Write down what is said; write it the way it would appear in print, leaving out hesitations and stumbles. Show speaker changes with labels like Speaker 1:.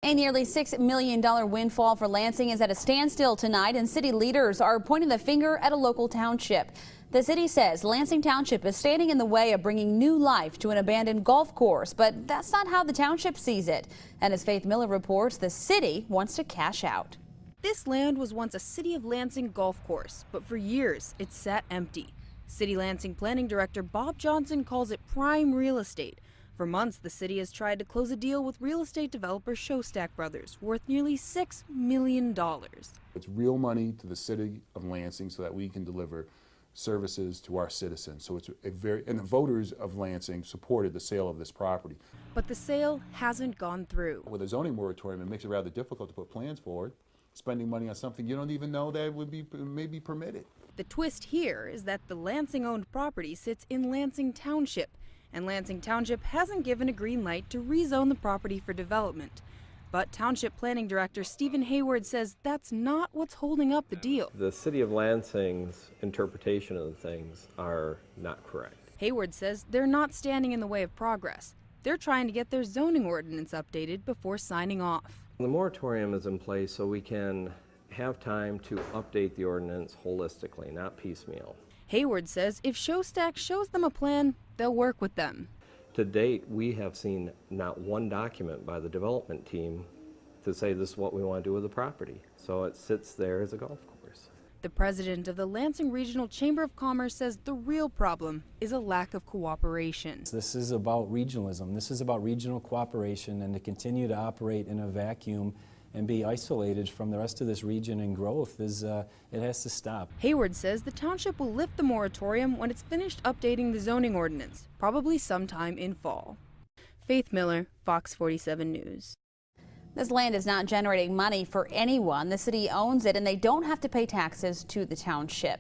Speaker 1: A nearly $6 million windfall for Lansing is at a standstill tonight, and city leaders are pointing the finger at a local township. The city says Lansing Township is standing in the way of bringing new life to an abandoned golf course, but that's not how the township sees it. And as Faith Miller reports, the city wants to cash out.
Speaker 2: This land was once a City of Lansing golf course, but for years it sat empty. City Lansing Planning Director Bob Johnson calls it prime real estate. For months, the city has tried to close a deal with real estate developer Schostak Brothers, worth nearly $6 million.
Speaker 3: It's real money to the City of Lansing so that we can deliver services to our citizens. So it's and the voters of Lansing supported the sale of this property.
Speaker 2: But the sale hasn't gone through.
Speaker 3: With a zoning moratorium, it makes it rather difficult to put plans forward, spending money on something you don't even know that would be maybe permitted.
Speaker 2: The twist here is that the Lansing-owned property sits in Lansing Township, and Lansing Township hasn't given a green light to rezone the property for development. But Township Planning Director Stephen Hayward says that's not what's holding up the deal.
Speaker 4: The City of Lansing's interpretation of the things are not correct.
Speaker 2: Hayward says they're not standing in the way of progress. They're trying to get their zoning ordinance updated before signing off.
Speaker 4: The moratorium is in place so we can have time to update the ordinance holistically, not piecemeal.
Speaker 2: Hayward says if Schostak shows them a plan, they'll work with them.
Speaker 4: To date, we have seen not one document by the development team to say this is what we want to do with the property. So it sits there as a golf course.
Speaker 2: The president of the Lansing Regional Chamber of Commerce says the real problem is a lack of cooperation.
Speaker 5: This is about regionalism. This is about regional cooperation, and to continue to operate in a vacuum and be isolated from the rest of this region and growth it has to stop.
Speaker 2: Hayward says the township will lift the moratorium when it's finished updating the zoning ordinance, probably sometime in fall. Faith Miller, Fox 47 News.
Speaker 1: This land is not generating money for anyone. The city owns it, and they don't have to pay taxes to the township.